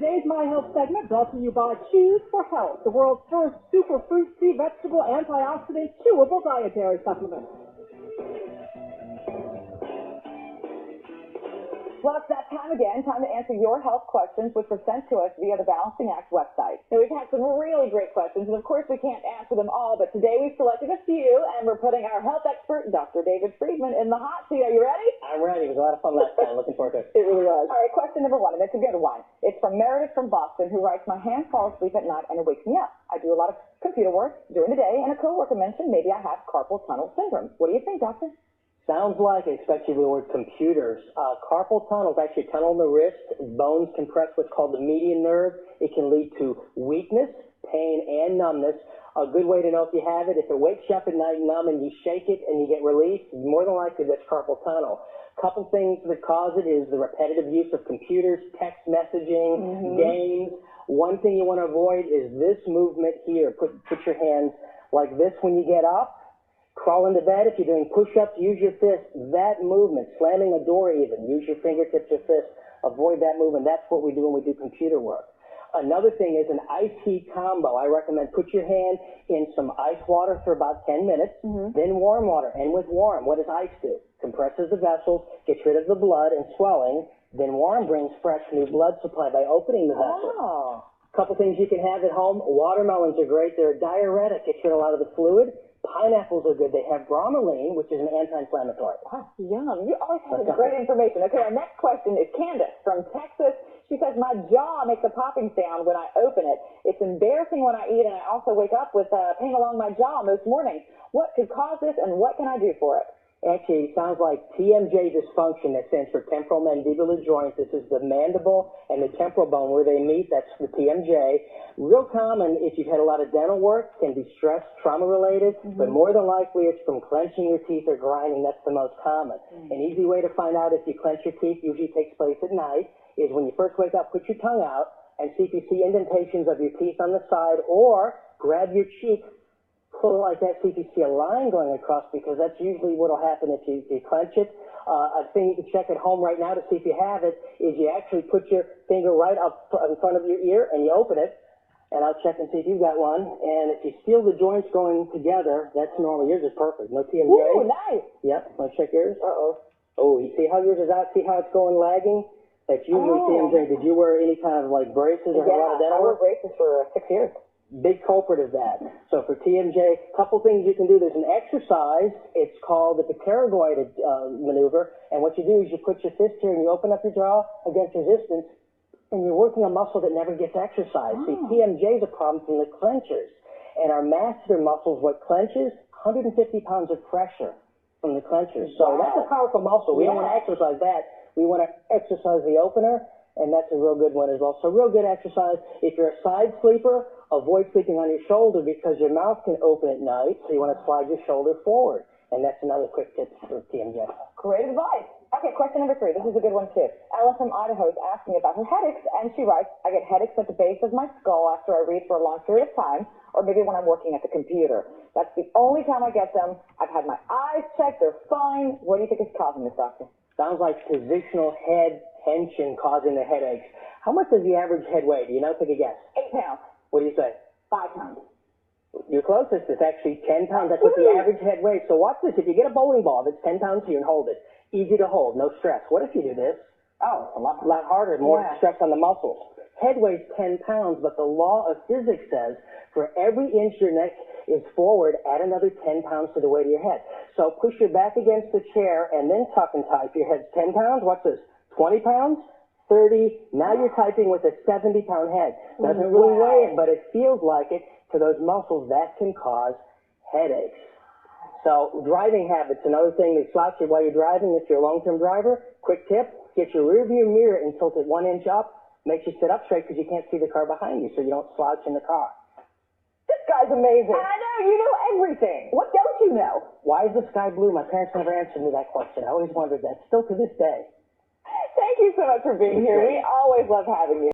Today's My Health segment brought to you by Choose for Health, the world's first super fruit-free vegetable antioxidant chewable dietary supplement. Well, it's that time again, time to answer your health questions, which were sent to us via the Balancing Act website. Now, we've had some really great questions, and of course, we can't answer them all, but today we've selected a few, and we're putting our health expert, Dr. David Friedman, in the hot seat. Are you ready? I'm ready. It was a lot of fun last time. Looking forward to it. It really was. All right, question number one, and it's a good one. It's from Meredith from Boston, who writes, my hand falls asleep at night, and it wakes me up. I do a lot of computer work during the day, and a coworker mentioned maybe I have carpal tunnel syndrome. What do you think, doctor? Sounds like, especially with the word computers, carpal tunnel is actually a tunnel in the wrist. Bones compress what's called the median nerve. It can lead to weakness, pain, and numbness. A good way to know if you have it, if it wakes you up at night numb and you shake it and you get relief, more than likely that's carpal tunnel. A couple things that cause it is the repetitive use of computers, text messaging, games. One thing you want to avoid is this movement here. Put your hands like this when you get up. Crawl into bed. If you're doing push-ups, use your fist. That movement, slamming a door even, use your fingertips or fist. Avoid that movement. That's what we do when we do computer work. Another thing is an ice heat combo. I recommend put your hand in some ice water for about 10 minutes, then warm water. And with warm, what does ice do? Compresses the vessels, gets rid of the blood and swelling. Then warm brings fresh new blood supply by opening the vessel. Oh. A couple things you can have at home. Watermelons are great. They're a diuretic. Gets rid of a lot of the fluid. Pineapples are good. They have bromelain, which is an anti-inflammatory. Wow, yum. You always have great information. Okay, our next question is Candace from Texas. She says, my jaw makes a popping sound when I open it. It's embarrassing when I eat, and I also wake up with pain along my jaw most mornings. What could cause this, and what can I do for it? Actually, it sounds like TMJ Dysfunction. That stands for temporal mandibular joint. This is the mandible and the temporal bone where they meet. That's the TMJ. Real common if you've had a lot of dental work, can be stress, trauma-related, but more than likely it's from clenching your teeth or grinding. That's the most common. An easy way to find out if you clench your teeth, usually takes place at night, is when you first wake up, put your tongue out and see if you see indentations of your teeth on the side, or grab your cheek, pull it like that, see if you see a line going across, because that's usually what will happen if you clench it. A thing you can check at home right now to see if you have it is you actually put your finger right up in front of your ear and you open it, and I'll check and see if you've got one. And if you feel the joints going together, that's normal. Yours is perfect. No TMJ. Ooh, nice. Yep. Want to check yours? Uh-oh. Oh, you see how yours is out? See how it's going lagging? That's usually TMJ. Did you wear any kind of like braces or a lot of dental work? I wore braces for 6 years. Big culprit of that. So for TMJ, a couple things you can do. There's an exercise. It's called the pterygoid maneuver. And what you do is you put your fist here and you open up your jaw against resistance, and you're working a muscle that never gets exercised. See, TMJ is a problem from the clenchers. And our masseter muscles, what clenches? 150 pounds of pressure from the clenchers. So that's a powerful muscle. We don't want to exercise that. We want to exercise the opener, and that's a real good one as well. So real good exercise. If you're a side sleeper, avoid sleeping on your shoulder because your mouth can open at night, so you want to slide your shoulder forward. And that's another quick tip for TMJ. Great advice. Okay, question number 3. This is a good one, too. Ellen from Idaho is asking about her headaches, and she writes, I get headaches at the base of my skull after I read for a long period of time, or maybe when I'm working at the computer. That's the only time I get them. I've had my eyes checked. They're fine. What do you think is causing this, doctor? Sounds like positional head tension causing the headaches. How much does the average head weigh? Do you know? Take a guess. 8 pounds. What do you say? 5 pounds. You're closest. It's actually 10 pounds. That's what the average head weighs. So watch this. If you get a bowling ball that's 10 pounds here and hold it, easy to hold, no stress. What if you do this? Oh, a lot harder, more stress on the muscles. Head weighs 10 pounds, but the law of physics says for every inch your neck is forward, add another 10 pounds to the weight of your head. So push your back against the chair and then tuck and tie. If your head's 10 pounds, watch this, 20 pounds, 30, now you're typing with a 70-pound head. Doesn't really weigh it, but it feels like it. To those muscles, that can cause headaches. So driving habits, another thing that stops you while you're driving, if you're a long-term driver, quick tip, get your rearview mirror and tilt it 1 inch up. Makes you sit up straight because you can't see the car behind you, so you don't slouch in the car. This guy's amazing. I know, you know everything. What don't you know? Why is the sky blue? My parents never answered me that question. I always wondered that, still to this day. Thank you so much for being here. We always love having you.